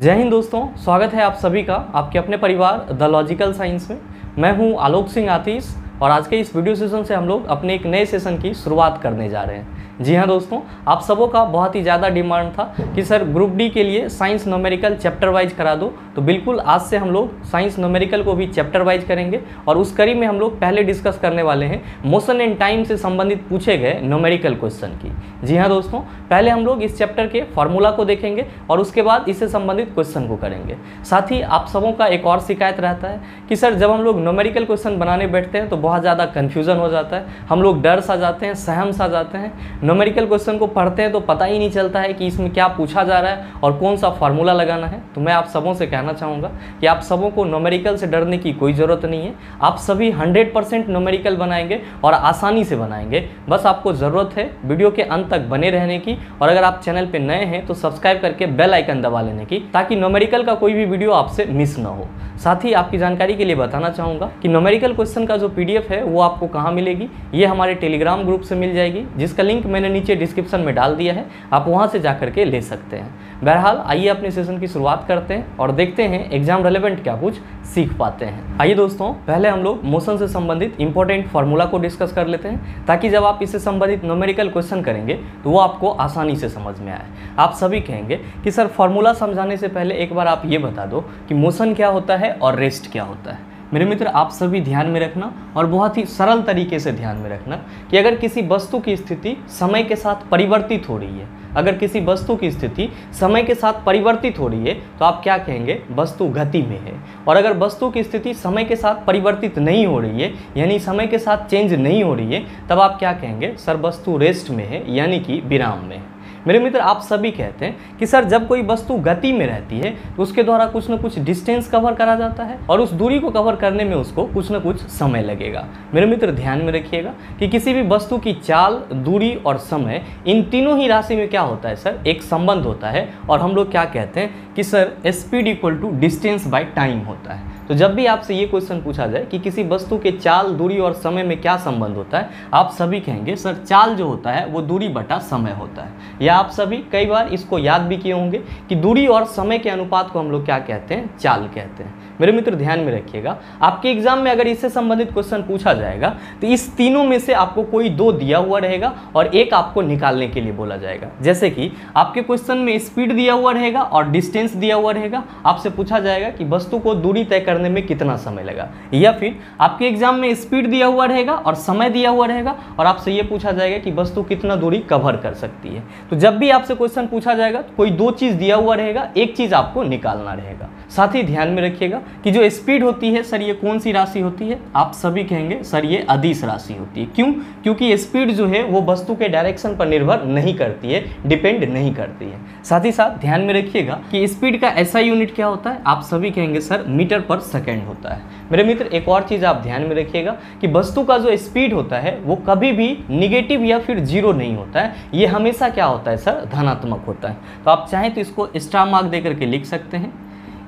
जय हिंद दोस्तों, स्वागत है आप सभी का आपके अपने परिवार द लॉजिकल साइंस में। मैं हूं आलोक सिंह आतिश और आज के इस वीडियो सेशन से हम लोग अपने एक नए सेशन की शुरुआत करने जा रहे हैं। जी हाँ दोस्तों, आप सबों का बहुत ही ज़्यादा डिमांड था कि सर ग्रुप डी के लिए साइंस न्यूमेरिकल चैप्टर वाइज करा दो, तो बिल्कुल आज से हम लोग साइंस न्यूमेरिकल को भी चैप्टर वाइज करेंगे। और उस कड़ी में हम लोग पहले डिस्कस करने वाले हैं मोशन एंड टाइम से संबंधित पूछे गए न्यूमेरिकल क्वेश्चन की। जी हाँ दोस्तों, पहले हम लोग इस चैप्टर के फॉर्मूला को देखेंगे और उसके बाद इससे संबंधित क्वेश्चन को करेंगे। साथ ही आप सबों का एक और शिकायत रहता है कि सर जब हम लोग न्यूमेरिकल क्वेश्चन बनाने बैठते हैं तो बहुत ज़्यादा कन्फ्यूजन हो जाता है, हम लोग डर सा जाते हैं, सहम सा जाते हैं। न्यूमेरिकल क्वेश्चन को पढ़ते हैं तो पता ही नहीं चलता है कि इसमें क्या पूछा जा रहा है और कौन सा फार्मूला लगाना है। तो मैं आप सबों से कहना चाहूँगा कि आप सबों को न्यूमेरिकल से डरने की कोई ज़रूरत नहीं है। आप सभी 100% न्यूमेरिकल बनाएंगे और आसानी से बनाएंगे। बस आपको ज़रूरत है वीडियो के अंत तक बने रहने की, और अगर आप चैनल पर नए हैं तो सब्सक्राइब करके बेल आइकन दबा लेने की, ताकि न्यूमेरिकल का कोई भी वीडियो आपसे मिस ना हो। साथ ही आपकी जानकारी के लिए बताना चाहूँगा कि न्यूमेरिकल क्वेश्चन का जो PDF है वो आपको कहाँ मिलेगी, ये हमारे टेलीग्राम ग्रुप से मिल जाएगी, जिसका लिंक मैंने नीचे डिस्क्रिप्शन में डाल दिया है। आप वहाँ से जाकर के ले सकते हैं। बहरहाल आइए अपने सेशन की शुरुआत करते हैं और देखते हैं एग्जाम रेलेवेंट क्या कुछ सीख पाते हैं। आइए दोस्तों, पहले हम लोग मोशन से संबंधित इंपॉर्टेंट फार्मूला को डिस्कस कर लेते हैं, ताकि जब आप इससे संबंधित न्यूमेरिकल क्वेश्चन करेंगे तो वो आपको आसानी से समझ में आए। आप सभी कहेंगे कि सर फार्मूला समझाने से पहले एक बार आप ये बता दो कि मोशन क्या होता है और रेस्ट क्या होता है। मेरे मित्र, आप सभी ध्यान में रखना और बहुत ही सरल तरीके से ध्यान में रखना कि अगर किसी वस्तु की स्थिति समय के साथ परिवर्तित हो रही है, अगर किसी वस्तु की स्थिति समय के साथ परिवर्तित हो रही है तो आप क्या कहेंगे, वस्तु गति में है। और अगर वस्तु की स्थिति समय के साथ परिवर्तित नहीं हो रही है, यानी समय के साथ चेंज नहीं हो रही है, तब आप क्या कहेंगे, सर वस्तु रेस्ट में है, यानी कि विराम में है। मेरे मित्र, आप सभी कहते हैं कि सर जब कोई वस्तु गति में रहती है तो उसके द्वारा कुछ न कुछ डिस्टेंस कवर करा जाता है और उस दूरी को कवर करने में उसको कुछ न कुछ समय लगेगा। मेरे मित्र ध्यान में रखिएगा कि किसी भी वस्तु की चाल, दूरी और समय, इन तीनों ही राशि में क्या होता है सर, एक संबंध होता है। और हम लोग क्या कहते हैं कि sir speed equal to distance by time होता है। तो जब भी आपसे ये क्वेश्चन पूछा जाए कि किसी वस्तु के चाल, दूरी और समय में क्या संबंध होता है, आप सभी कहेंगे सर चाल जो होता है वो दूरी बटा समय होता है। या आप सभी कई बार इसको याद भी किए होंगे कि दूरी और समय के अनुपात को हम लोग क्या कहते हैं, चाल कहते हैं। मेरे मित्र ध्यान में रखिएगा, आपके एग्जाम में अगर इससे संबंधित क्वेश्चन पूछा जाएगा तो इस तीनों में से आपको कोई दो दिया हुआ रहेगा और एक आपको निकालने के लिए बोला जाएगा। जैसे कि आपके क्वेश्चन में स्पीड दिया हुआ रहेगा और डिस्टेंस दिया हुआ रहेगा। आपसे पूछा जाएगा कि वस्तु को दूरी तय करने में कितना समय लगा। या फिर आपके एग्जाम में स्पीड दिया हुआ रहेगा और समय दिया हुआ रहेगा और आपसे ये पूछा जाएगा कि वस्तु कितना दूरी कवर कर सकती है। तो जब भी आपसे क्वेश्चन पूछा जाएगा तो कोई दो चीज दिया हुआ रहेगा, एक चीज आपको निकालना रहेगा। साथ ही ध्यान में रखिएगा कि जो स्पीड होती है सर ये कौन सी राशि होती है, आप सभी कहेंगे सर ये अदिश राशि होती है। क्यों? क्योंकि स्पीड जो है वो वस्तु के डायरेक्शन पर निर्भर नहीं करती है, डिपेंड नहीं करती है। साथ ही साथ ध्यान में रखिएगा कि स्पीड का ऐसा यूनिट क्या होता है, आप सभी कहेंगे सर मीटर पर सेकेंड होता है। मेरे मित्र एक और चीज आप ध्यान में रखिएगा कि वस्तु का जो स्पीड होता है वो कभी भी निगेटिव या फिर जीरो नहीं होता है, ये हमेशा क्या होता है सर, धनात्मक होता है। तो आप चाहें तो इसको स्टार मार्क दे करके लिख सकते हैं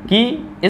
कि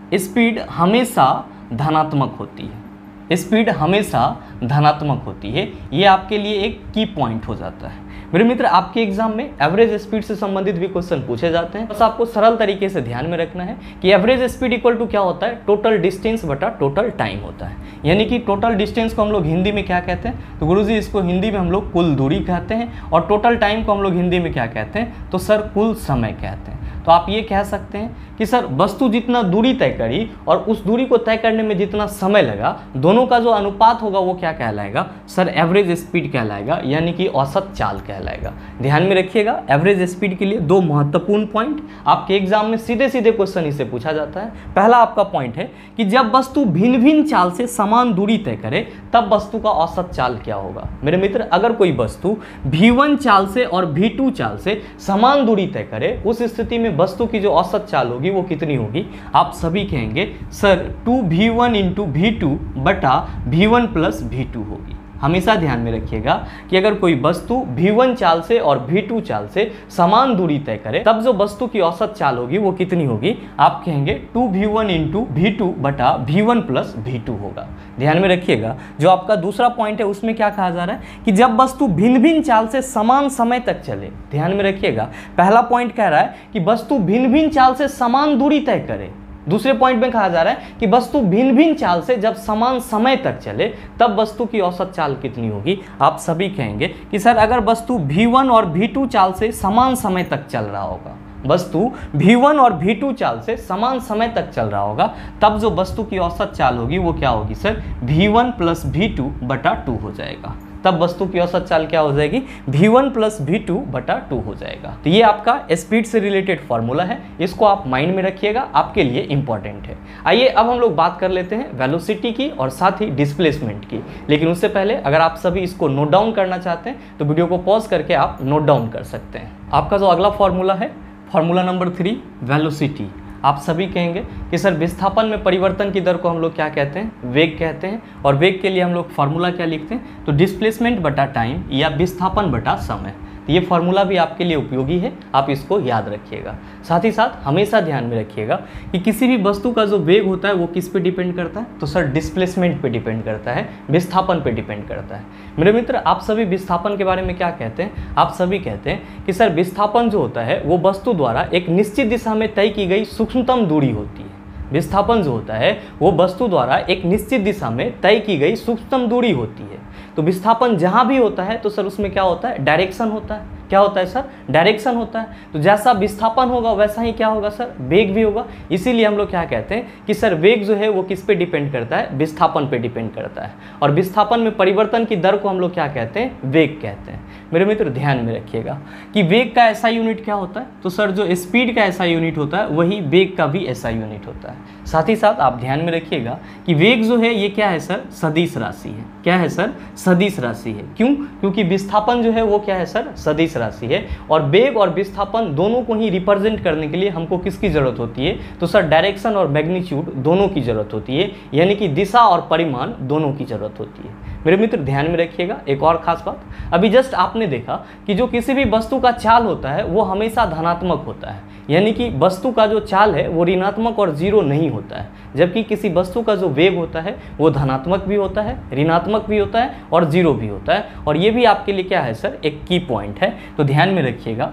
स्पीड हमेशा धनात्मक होती है, स्पीड हमेशा धनात्मक होती है। ये आपके लिए एक की पॉइंट हो जाता है। मेरे मित्र आपके एग्जाम में एवरेज स्पीड से संबंधित भी क्वेश्चन पूछे जाते हैं। बस आपको सरल तरीके से ध्यान में रखना है कि एवरेज स्पीड इक्वल टू क्या होता है, टोटल डिस्टेंस बटा टोटल टाइम होता है। यानी कि टोटल डिस्टेंस को हम लोग हिंदी में क्या कहते हैं, तो गुरुजी इसको हिंदी में हम लोग कुल दूरी कहते हैं। और टोटल टाइम को हम लोग हिंदी में क्या कहते हैं, तो सर कुल समय कहते हैं। तो आप ये कह सकते हैं कि सर वस्तु जितना दूरी तय करी और उस दूरी को तय करने में जितना समय लगा, दोनों का जो अनुपात होगा वो क्या कहलाएगा, सर एवरेज स्पीड कहलाएगा, यानी कि औसत चाल कहलाएगा। ध्यान में रखिएगा, एवरेज स्पीड के लिए दो महत्वपूर्ण पॉइंट आपके एग्जाम में सीधे सीधे क्वेश्चन इससे पूछा जाता है। पहला आपका पॉइंट है कि जब वस्तु भिन्न भिन्न चाल से समान दूरी तय करे तब वस्तु का औसत चाल क्या होगा। मेरे मित्र अगर कोई वस्तु V1 चाल से और V2 चाल से समान दूरी तय करे, उस स्थिति में वस्तु की जो औसत चाल होगी वो कितनी होगी, आप सभी कहेंगे सर 2V1 × V2 बटा V1 + V2 होगी। हमेशा ध्यान में रखिएगा कि अगर कोई वस्तु v1 चाल से और v2 चाल से समान दूरी तय करे तब जो वस्तु की औसत चाल होगी वो कितनी होगी, आप कहेंगे 2v1 इंटू v2 बटा v1 प्लस v2 होगा। ध्यान में रखिएगा जो आपका दूसरा पॉइंट है उसमें क्या कहा जा रहा है कि जब वस्तु भिन्न भिन्न चाल से समान समय तक चले। ध्यान में रखिएगा पहला पॉइंट कह रहा है कि वस्तु भिन्न भिन्न चाल से समान दूरी तय करे, दूसरे पॉइंट में कहा जा रहा है कि वस्तु भिन्न भिन्न चाल से जब समान समय तक चले तब वस्तु की औसत चाल कितनी होगी। आप सभी कहेंगे कि सर अगर वस्तु v1 और v2 चाल से समान समय तक चल रहा होगा, वस्तु v1 और v2 चाल से समान समय तक चल रहा होगा तब जो वस्तु की औसत चाल होगी वो क्या होगी सर, v1 प्लस v2 बटा 2 हो जाएगा। तब वस्तु की औसत चाल क्या हो जाएगी, v1 प्लस v2 बटा 2 हो जाएगा। तो ये आपका स्पीड से रिलेटेड फॉर्मूला है, इसको आप माइंड में रखिएगा, आपके लिए इंपॉर्टेंट है। आइए अब हम लोग बात कर लेते हैं वेलोसिटी की और साथ ही डिस्प्लेसमेंट की। लेकिन उससे पहले अगर आप सभी इसको नोट डाउन करना चाहते हैं तो वीडियो को पॉज करके आप नोट डाउन कर सकते हैं। आपका जो अगला फॉर्मूला है फॉर्मूला नंबर 3 वेलोसिटी। आप सभी कहेंगे कि सर विस्थापन में परिवर्तन की दर को हम लोग क्या कहते हैं, वेग कहते हैं। और वेग के लिए हम लोग फार्मूला क्या लिखते हैं, तो डिस्प्लेसमेंट बटा टाइम या विस्थापन बटा समय। तो ये फार्मूला भी आपके लिए उपयोगी है, आप इसको याद रखिएगा। साथ ही साथ हमेशा ध्यान में रखिएगा कि किसी भी वस्तु का जो वेग होता है वो किस पे डिपेंड करता है, तो सर डिस्प्लेसमेंट पे डिपेंड करता है, विस्थापन पे डिपेंड करता है। मेरे मित्र आप सभी विस्थापन के बारे में क्या कहते हैं, आप सभी कहते हैं कि सर विस्थापन जो होता है वो वस्तु द्वारा एक निश्चित दिशा में तय की गई सूक्ष्मतम दूरी होती है। विस्थापन जो होता है वो वस्तु द्वारा एक निश्चित दिशा में तय की गई सूक्ष्मतम दूरी होती है। तो विस्थापन जहां भी होता है तो सर उसमें क्या होता है, डायरेक्शन होता है। क्या होता है सर, डायरेक्शन होता है। तो जैसा विस्थापन होगा वैसा ही क्या होगा सर, वेग भी होगा। इसीलिए हम लोग क्या कहते हैं कि सर वेग जो है वो किस पे डिपेंड करता है, विस्थापन पे डिपेंड करता है। और विस्थापन में परिवर्तन की दर को हम लोग क्या कहते हैं, वेग कहते हैं। मेरे मित्र ध्यान में रखिएगा कि वेग का ऐसा यूनिट क्या होता है, तो सर जो स्पीड का ऐसा यूनिट होता है वही वेग का भी ऐसा यूनिट होता है। साथ ही साथ आप ध्यान में रखिएगा कि वेग जो है ये क्या है सर, सदिश राशि है। क्या है सर, सदिश राशि है। क्यों, क्योंकि विस्थापन जो है वो क्या है सर, सदिश राशि है। और वेग और विस्थापन दोनों को ही रिप्रेजेंट करने के लिए हमको किसकी जरूरत होती है, तो सर डायरेक्शन और मैग्नीट्यूड दोनों की जरूरत होती है, यानी कि दिशा और परिमाण दोनों की जरूरत होती है। मेरे मित्र ध्यान में रखिएगा एक और खास बात, अभी जस्ट आपने देखा कि जो किसी भी वस्तु का चाल होता है वो हमेशा धनात्मक होता है, यानी कि वस्तु का जो चाल है वो ऋणात्मक और जीरो नहीं होता है। जबकि किसी वस्तु का जो वेग होता है वो धनात्मक भी होता है, ऋणात्मक भी होता है और जीरो भी होता है। और ये भी आपके लिए क्या है सर, एक की पॉइंट है। तो ध्यान में रखिएगा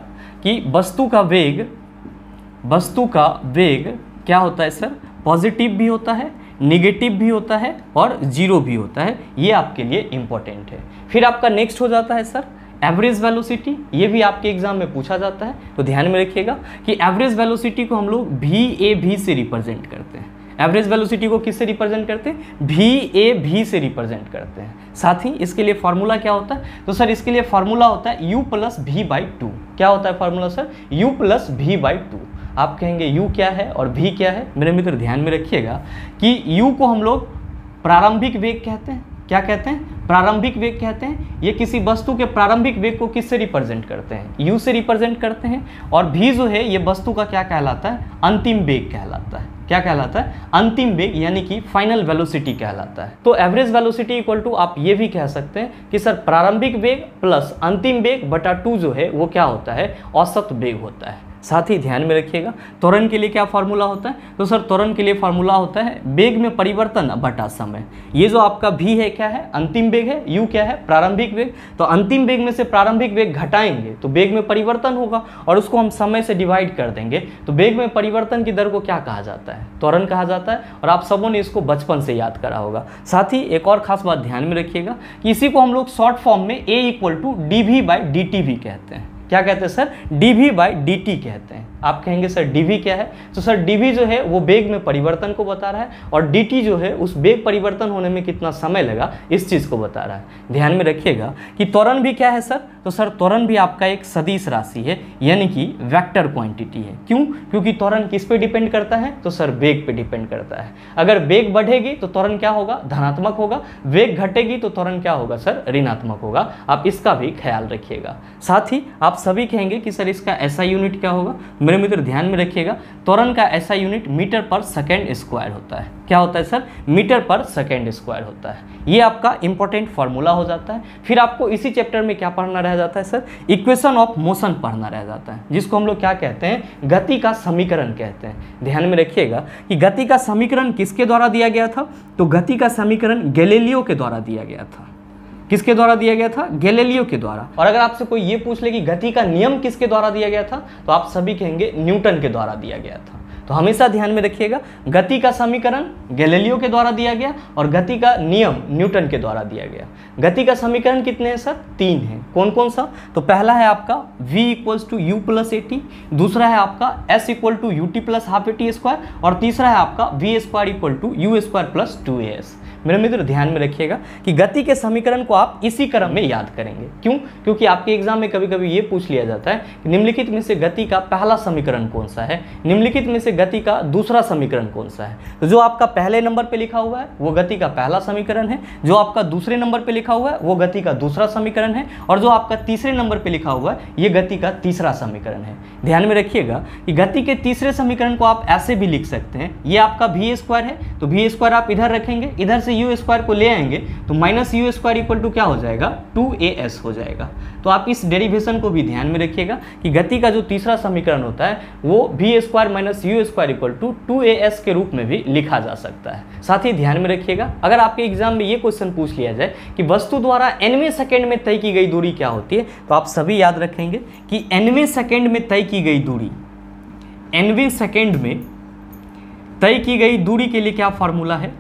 कि वस्तु का वेग क्या होता है सर, पॉजिटिव भी होता है, निगेटिव भी होता है और जीरो भी होता है। ये आपके लिए इंपॉर्टेंट है। फिर आपका नेक्स्ट हो जाता है सर एवरेज वेलोसिटी। ये भी आपके एग्जाम में पूछा जाता है। तो ध्यान में रखिएगा कि एवरेज वेलोसिटी को हम लोग VAV से रिप्रेजेंट करते हैं। एवरेज वेलोसिटी को किससे रिप्रेजेंट करते हैं, VAV से रिप्रेजेंट करते हैं। साथ ही इसके लिए फार्मूला क्या होता है, तो सर इसके लिए फार्मूला होता है U प्लस V/2। क्या होता है formula sir, U plus V/2। आप कहेंगे U क्या है और V क्या है। मेरे मित्र ध्यान में रखिएगा कि U को हम लोग प्रारंभिक वेग कहते हैं। क्या कहते हैं, प्रारंभिक वेग कहते हैं। ये किसी वस्तु के प्रारंभिक वेग को किससे रिप्रेजेंट करते हैं, U से रिप्रेजेंट करते हैं। और V जो है ये वस्तु का क्या कहलाता है, अंतिम वेग कहलाता है। क्या कहलाता है, अंतिम वेग, यानी कि फाइनल वेलोसिटी कहलाता है। तो एवरेज वेलोसिटी इक्वल टू आप ये भी कह सकते हैं कि सर प्रारंभिक वेग प्लस अंतिम वेग बटा 2 जो है वो क्या होता है, औसत वेग होता है। साथ ही ध्यान में रखिएगा त्वरण के लिए क्या फार्मूला होता है, तो सर त्वरण के लिए फार्मूला होता है वेग में परिवर्तन बटा समय। ये जो आपका V है क्या है, अंतिम वेग है, U क्या है, प्रारंभिक वेग। तो अंतिम वेग में से प्रारंभिक वेग घटाएंगे तो वेग में परिवर्तन होगा और उसको हम समय से डिवाइड कर देंगे तो वेग में परिवर्तन की दर को क्या कहा जाता है, त्वरण कहा जाता है। और आप सबों ने इसको बचपन से याद करा होगा। साथ ही एक और खास बात ध्यान में रखिएगा कि इसी को हम लोग शॉर्ट फॉर्म में A = dV/dt भी कहते हैं। क्या कहते हैं सर, dV/dt कहते हैं। आप कहेंगे सर dV क्या है, तो सर dV जो है वो वेग में परिवर्तन को बता रहा है और dt जो है उस वेग परिवर्तन होने में कितना समय लगा इस चीज़ को बता रहा है। ध्यान में रखिएगा कि त्वरण भी क्या है सर, तो सर त्वरण भी आपका एक सदिश राशि है, यानी कि वेक्टर क्वांटिटी है। क्यों, क्योंकि त्वरण किस पे डिपेंड करता है, तो सर वेग पे डिपेंड करता है। अगर वेग बढ़ेगी तो त्वरण क्या होगा, धनात्मक होगा। वेग घटेगी तो त्वरण क्या होगा सर, ऋणात्मक होगा। आप इसका भी ख्याल रखिएगा। साथ ही आप सभी कहेंगे कि सर इसका एसआई यूनिट क्या होगा। मेरे मित्र ध्यान में रखिएगा, त्वरण का एसआई यूनिट मीटर पर सेकेंड स्क्वायर होता है। क्या होता है सर? मीटर पर सेकेंड स्क्वायर होता है। ये आपका इंपॉर्टेंट फॉर्मूला हो जाता है। फिर आपको इसी चैप्टर में क्या पढ़ना रह जाता है सर? इक्वेशन ऑफ मोशन पढ़ना रह जाता है, जिसको हम लोग क्या कहते हैं? गति का समीकरण कहते हैं। ध्यान में रखिएगा कि गति का समीकरण किसके द्वारा दिया गया था? तो गति का समीकरण गैलीलियो के द्वारा दिया गया था। किसके द्वारा दिया गया था? गैलीलियो के द्वारा। और अगर आपसे कोई ये पूछ ले कि गति का नियम किसके द्वारा दिया गया था, तो आप सभी कहेंगे न्यूटन के द्वारा दिया गया था। तो हमेशा ध्यान में रखिएगा, गति का समीकरण गैलीलियो के द्वारा दिया गया और गति का नियम न्यूटन के द्वारा दिया गया। गति का समीकरण कितने हैं सर? 3 हैं। कौन कौन सा? तो पहला है आपका v = u + at, दूसरा है आपका s = ut + half at square, और तीसरा है आपका v² = u² + 2as। मेरे मित्र ध्यान में रखिएगा कि गति के समीकरण को आप इसी क्रम में याद करेंगे। क्यों? क्योंकि आपके एग्जाम में कभी कभी ये पूछ लिया जाता है कि निम्नलिखित में से गति का पहला समीकरण कौन सा है, निम्नलिखित में से गति का दूसरा समीकरण कौन सा है। तो जो आपका पहले नंबर पे लिखा हुआ है वो गति का पहला समीकरण है, जो आपका दूसरे नंबर पे लिखा हुआ है वो गति का दूसरा समीकरण है, और जो आपका तीसरे नंबर पे लिखा हुआ है ये गति का तीसरा समीकरण है। ध्यान में रखिएगा कि गति के तीसरे समीकरण को आप ऐसे भी लिख सकते हैं, ये आपका v² है, तो v² आप इधर रखेंगे, इधर से u² को ले आएंगे तो -u² = क्या हो जाएगा? 2as हो जाएगा। तो आप इस डेरिवेशन को भी ध्यान में रखिएगा कि गति का जो तीसरा समीकरण होता है वो v² - u² = 2as के रूप में भी लिखा जा सकता है। साथ ही ध्यान में रखिएगा, अगर आपके एग्जाम में ये क्वेश्चन पूछ लिया जाए कि वस्तु द्वारा nवें सेकंड में तय की गई दूरी क्या होती है, तो आप सभी याद रखेंगे कि nवें सेकंड में तय की गई दूरी, nवें सेकंड में तय की गई दूरी के लिए क्या फॉर्मूला है?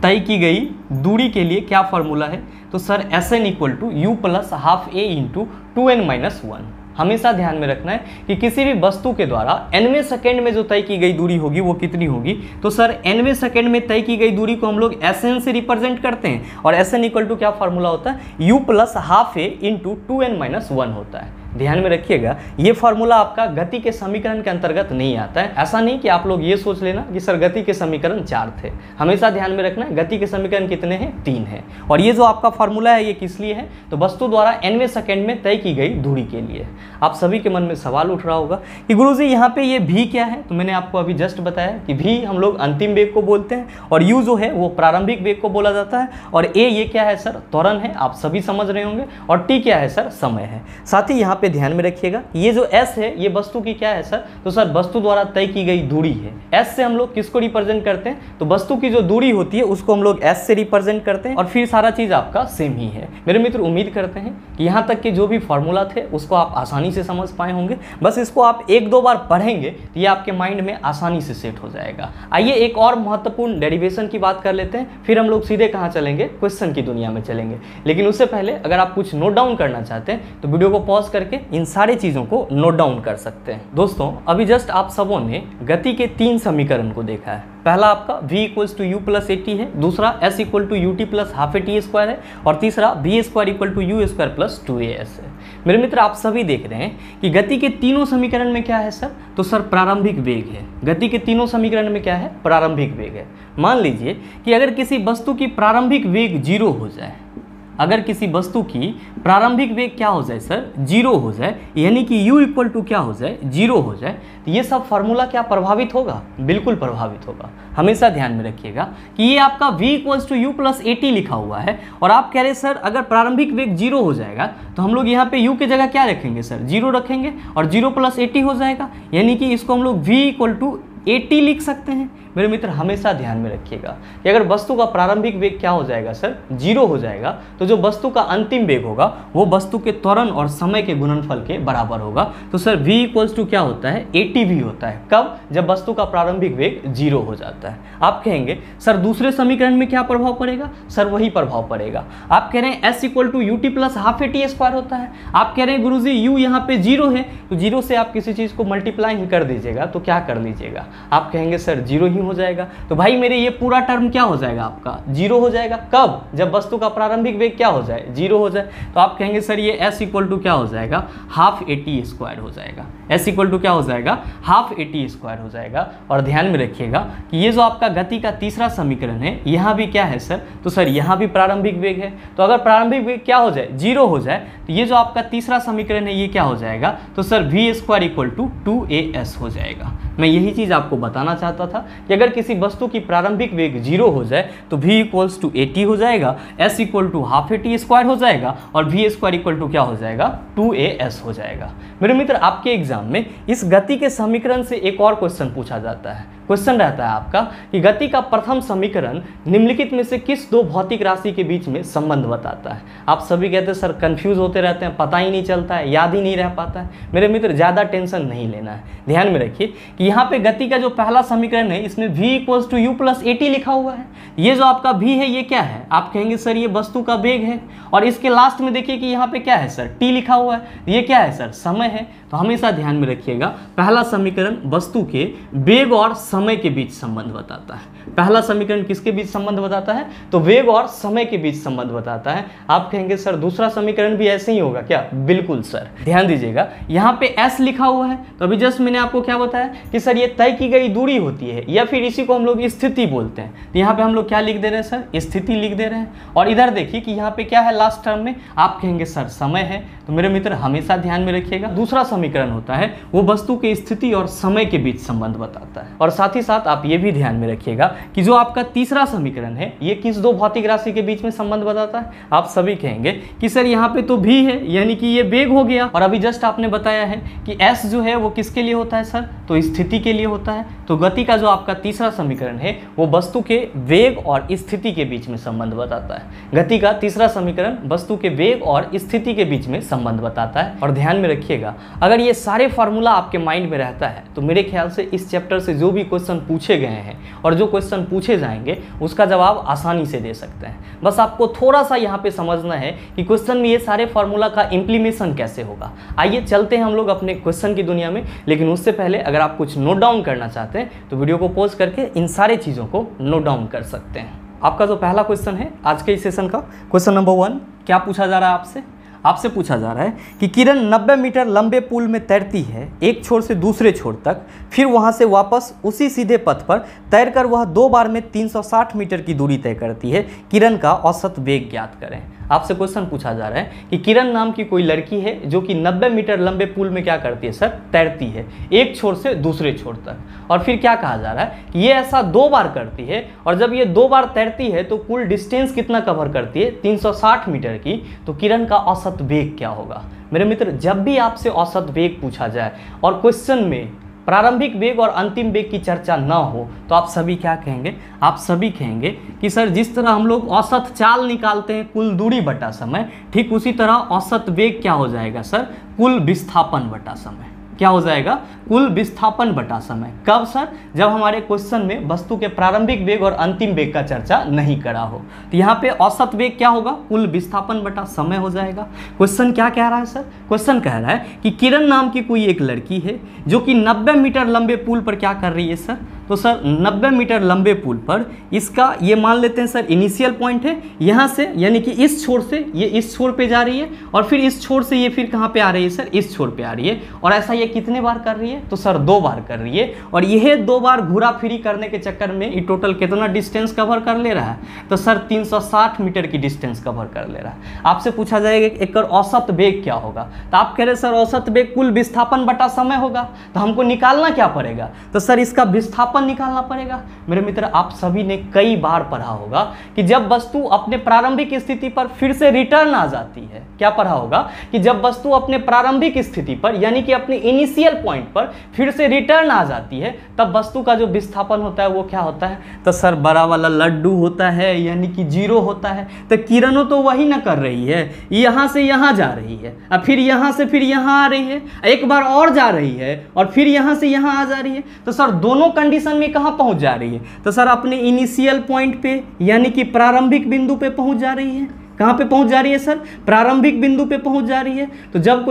तय की गई दूरी के लिए क्या फॉर्मूला है? तो sir Sn = u + ½ a × 2n-1। हमेशा ध्यान में रखना है कि किसी भी वस्तु के द्वारा nवें सेकंड में जो तय की गई दूरी होगी वो कितनी होगी? तो सर nवें सेकंड में तय की गई दूरी को हम लोग Sn से रिप्रेजेंट करते हैं, और Sn = क्या फॉर्मूला होता है? u + ½ a × 2n-1 होता है। ध्यान में रखिएगा, ये फॉर्मूला आपका गति के समीकरण के अंतर्गत नहीं आता है। ऐसा नहीं कि आप लोग ये सोच लेना कि सर गति के समीकरण 4 थे। हमेशा ध्यान में रखना है गति के समीकरण कितने हैं? 3 हैं। और ये जो आपका फॉर्मूला है ये किस लिए है? तो वस्तु द्वारा nवें सेकंड में तय की गई दूरी के लिए। आप सभी के मन में सवाल उठ रहा होगा कि गुरुजी यहाँ पे ये v क्या है? तो मैंने आपको अभी जस्ट बताया कि v हम लोग अंतिम वेग को बोलते हैं, और u जो है वो प्रारंभिक वेग को बोला जाता है, और a ये क्या है सर? त्वरण है, आप सभी समझ रहे होंगे, और t क्या है सर? समय है। साथ ही यहाँ पे ध्यान में रखिएगा, ये जो s है ये वस्तु की क्या है सर? तो सर वस्तु द्वारा तय की गई दूरी है। s से हम लोग किसको रिप्रेजेंट करते हैं? तो वस्तु की जो दूरी होती है उसको हम लोग s से रिप्रेजेंट करते हैं, और फिर सारा चीज आपका सेम ही है। मेरे मित्र उम्मीद करते हैं कि यहाँ तक के जो भी फॉर्मूला थे उसको आप आसानी से समझ पाए होंगे। बस इसको आप 1-2 बार पढ़ेंगे तो ये आपके माइंड में आसानी से सेट हो जाएगा। आइए एक और महत्वपूर्ण डेरिवेशन की बात कर लेते हैं, फिर हम लोग सीधे कहाँ चलेंगे? क्वेश्चन की दुनिया में चलेंगे। लेकिन उससे पहले अगर आप कुछ नोट डाउन करना चाहते हैं तो वीडियो को पॉज करके इन सारी चीज़ों को नोट डाउन कर सकते हैं। दोस्तों अभी जस्ट आप सबों ने गति के 3 समीकरण को देखा है। पहला आपका v = u + at है, दूसरा s = ut + ½ at स्क्वायर है, और तीसरा v² = u² + 2as है। मेरे मित्र आप सभी देख रहे हैं कि गति के तीनों समीकरण में क्या है सर? तो सर प्रारंभिक वेग है। गति के तीनों समीकरण में क्या है? प्रारंभिक वेग है। मान लीजिए कि अगर किसी वस्तु की प्रारंभिक वेग 0 हो जाए, अगर किसी वस्तु की प्रारंभिक वेग क्या हो जाए सर? 0 हो जाए, यानी कि u = क्या हो जाए? 0 हो जाए, तो ये सब फार्मूला क्या प्रभावित होगा? बिल्कुल प्रभावित होगा। हमेशा ध्यान में रखिएगा कि ये आपका v = u + at लिखा हुआ है, और आप कह रहे सर अगर प्रारंभिक वेग 0 हो जाएगा तो हम लोग यहाँ पे u की जगह क्या रखेंगे सर? 0 रखेंगे, और 0 + at हो जाएगा, यानी कि इसको हम लोग v = at लिख सकते हैं। मेरे मित्र हमेशा ध्यान में रखिएगा कि अगर वस्तु का प्रारंभिक वेग क्या हो जाएगा सर? 0 हो जाएगा, तो जो वस्तु का अंतिम वेग होगा वो वस्तु के त्वरण और समय के गुणनफल के बराबर होगा। तो सर v = क्या होता है? atv होता है। कब? जब वस्तु का प्रारंभिक वेग 0 हो जाता है। आप कहेंगे सर दूसरे समीकरण में क्या प्रभाव पड़ेगा? सर वही प्रभाव पड़ेगा। आप कह रहे हैं s = ut + ½ at स्क्वायर होता है। आप कह रहे हैं गुरुजी u यहाँ पे 0 है, तो 0 से आप किसी चीज़ को मल्टीप्लाई कर दीजिएगा, तो क्या कर लीजिएगा? आप कहेंगे सर जीरो ही हो जाएगा। तो भाई मेरे ये पूरा टर्म क्या हो जाएगा, आपका जीरो हो जाएगा। कब? जब वस्तु का प्रारंभिक वेग क्या हो जाए, जीरो हो जाए। तो आप कहेंगे सर ये s इक्वल टू क्या हो जाएगा, हाफ AT² हो जाएगा। s इक्वल टू क्या हो जाएगा, हाफ AT² हो जाएगा। और ध्यान में रखिएगा कि ये जो आपका गति का तीसरा समीकरण है, यहाँ भी क्या है सर, तो सर यहाँ भी प्रारंभिक वेग है। तो अगर प्रारंभिक वेग क्या हो जाए, जीरो हो जाए, तो ये जो आपका तीसरा समीकरण है ये क्या हो जाएगा, तो sir v² equal to 2as हो जाएगा। मैं यही चीज़ आपको बताना चाहता था कि अगर किसी वस्तु की प्रारंभिक वेग जीरो हो जाए तो v इक्वल्स टू AT हो जाएगा, s equal to half AT² हो जाएगा और v² इक्वल टू क्या हो जाएगा, 2as हो जाएगा। मेरे मित्र, आपके एग्जाम में इस गति के समीकरण से एक और क्वेश्चन पूछा जाता है। क्वेश्चन रहता है आपका कि गति का प्रथम समीकरण निम्नलिखित में से किस दो भौतिक राशि के बीच में संबंध बताता है। आप सभी कहते हैं सर कंफ्यूज होते रहते हैं, पता ही नहीं चलता है, याद ही नहीं रह पाता है। मेरे मित्र, ज़्यादा टेंशन नहीं लेना है। ध्यान में रखिए कि यहाँ पे गति का जो पहला समीकरण है इसमें v equals to u plus AT लिखा हुआ है। ये जो आपका v है ये क्या है, आप कहेंगे सर ये वस्तु का वेग है। और इसके लास्ट में देखिए कि यहाँ पे क्या है सर, t लिखा हुआ है। ये क्या है सर, समय है। तो हमेशा ध्यान में रखिएगा, पहला समीकरण वस्तु के वेग और समय के बीच संबंध बताता है। पहला समीकरण किसके बीच संबंध बताता है, तो वेग और समय के बीच संबंध बताता है। आप कहेंगे सर दूसरा समीकरण भी ऐसे ही होगा क्या, बिल्कुल सर। ध्यान दीजिएगा, यहाँ पे s लिखा हुआ है। तो अभी जस्ट मैंने आपको क्या बताया कि सर ये तय की गई दूरी होती है, या फिर इसी को हम लोग स्थिति बोलते हैं। तो यहाँ पे हम लोग क्या लिख दे रहे हैं सर, स्थिति लिख दे रहे हैं। और इधर देखिए कि यहाँ पे क्या है लास्ट टर्म में, आप कहेंगे सर समय है। तो मेरे मित्र हमेशा ध्यान में रखिएगा, दूसरा समीकरण होता है वो वस्तु की स्थिति और समय के बीच संबंध बताता है। और साथ ही साथ आप ये भी ध्यान में रखिएगा कि जो आपका तीसरा समीकरण है ये किस दो भौतिक राशि के बीच में संबंध बताता है। आप सभी कहेंगे कि सर यहाँ पे तो भी है, यानी कि ये वेग हो गया। और अभी जस्ट आपने बताया है कि s जो है वो किसके लिए होता है सर, तो स्थिति के लिए होता है। तो गति का जो आपका तीसरा समीकरण है वो वस्तु के वेग और स्थिति के बीच में संबंध बताता है। गति का तीसरा समीकरण वस्तु के वेग और स्थिति के बीच में संबंध बताता है। और ध्यान में रखिएगा, अगर ये सारे फार्मूला आपके माइंड में रहता है तो मेरे ख्याल से इस चैप्टर से जो भी क्वेश्चन पूछे गए हैं और जो क्वेश्चन पूछे जाएंगे उसका जवाब आसानी से दे सकते हैं। बस आपको थोड़ा सा यहाँ पे समझना है कि क्वेश्चन में ये सारे फार्मूला का इम्प्लीमेशन कैसे होगा। आइए चलते हैं हम लोग अपने क्वेश्चन की दुनिया में। लेकिन उससे पहले अगर आप कुछ नोट डाउन करना चाहते हैं तो वीडियो को पॉज करके इन सारी चीज़ों को नोट डाउन कर सकते हैं। आपका जो पहला क्वेश्चन है आज के इस सेशन का, क्वेश्चन नंबर 1, क्या पूछा जा रहा है आपसे पूछा जा रहा है कि किरण 90 मीटर लंबे पुल में तैरती है एक छोर से दूसरे छोर तक, फिर वहां से वापस उसी सीधे पथ पर तैरकर वह 2 बार में 360 मीटर की दूरी तय करती है। किरण का औसत वेग ज्ञात करें। आपसे क्वेश्चन पूछा जा रहा है कि किरण नाम की कोई लड़की है जो कि 90 मीटर लंबे पुल में क्या करती है सर, तैरती है एक छोर से दूसरे छोर तक। और फिर क्या कहा जा रहा है कि ये ऐसा 2 बार करती है, और जब ये 2 बार तैरती है तो कुल डिस्टेंस कितना कवर करती है, 360 मीटर की। तो किरण का औसत वेग क्या होगा। मेरे मित्र, जब भी आपसे औसत वेग पूछा जाए और क्वेश्चन में प्रारंभिक वेग और अंतिम वेग की चर्चा ना हो तो आप सभी क्या कहेंगे, आप सभी कहेंगे कि सर जिस तरह हम लोग औसत चाल निकालते हैं कुल दूरी बटा समय, ठीक उसी तरह औसत वेग क्या हो जाएगा सर, कुल विस्थापन बटा समय। क्या हो जाएगा, कुल विस्थापन बटा समय। कब सर, जब हमारे क्वेश्चन में वस्तु के प्रारंभिक वेग और अंतिम वेग का चर्चा नहीं करा हो। तो यहाँ पे औसत वेग क्या होगा, कुल विस्थापन बटा समय हो जाएगा। क्वेश्चन क्या कह रहा है सर, क्वेश्चन कह रहा है कि किरण नाम की कोई एक लड़की है जो कि 90 मीटर लंबे पुल पर क्या कर रही है सर, तो सर 90 मीटर लंबे पुल पर इसका ये मान लेते हैं सर इनिशियल पॉइंट है, यहाँ से यानी कि इस छोर से ये इस छोर पे जा रही है, और फिर इस छोर से ये फिर कहाँ पे आ रही है सर, इस छोर पे आ रही है। और ऐसा ये कितने बार कर रही है, तो सर 2 बार कर रही है। और यह 2 बार घुरा फिरी करने के चक्कर में ये टोटल कितना डिस्टेंस कवर कर ले रहा है, तो सर 360 मीटर की डिस्टेंस कवर कर ले रहा है। आपसे पूछा जाएगा एक औसत वेग क्या होगा, तो आप कह रहे सर औसत वेग कुल विस्थापन बटा समय होगा, तो हमको निकालना क्या पड़ेगा, तो सर इसका विस्थापन निकालना पड़ेगा। मेरे मित्र, आप सभी ने कई बार पढ़ा होगा कि जब वस्तु अपने प्रारंभिक स्थिति पर फिर से रिटर्न आ जाती है, क्या पढ़ा होगा कि जब वस्तु अपने प्रारंभिक स्थिति पर यानी कि अपने इनिशियल पॉइंट पर फिर से रिटर्न आ जाती है, तब वस्तु का जो विस्थापन होता है वो क्या होता है, तो सर बड़ा वाला लड्डू होता है, यानी कि 0 होता है। तो किरणों तो वही ना कर रही है, यहां से यहां जा रही है, और फिर यहां से फिर यहां आ रही है, एक बार और जा रही है, और फिर यहां से यहां आ जा रही है। तो सर दोनों कंडीशन में कहां पहुंच जा रही है, तो सर अपने इनिशियल पॉइंट पे यानी कि प्रारंभिक बिंदु पे पहुंच जा रही है। कहाँ पे पहुंच जा रही है सर? प्रारंभिक बिंदु पे पहुंच जा रही है। तो जब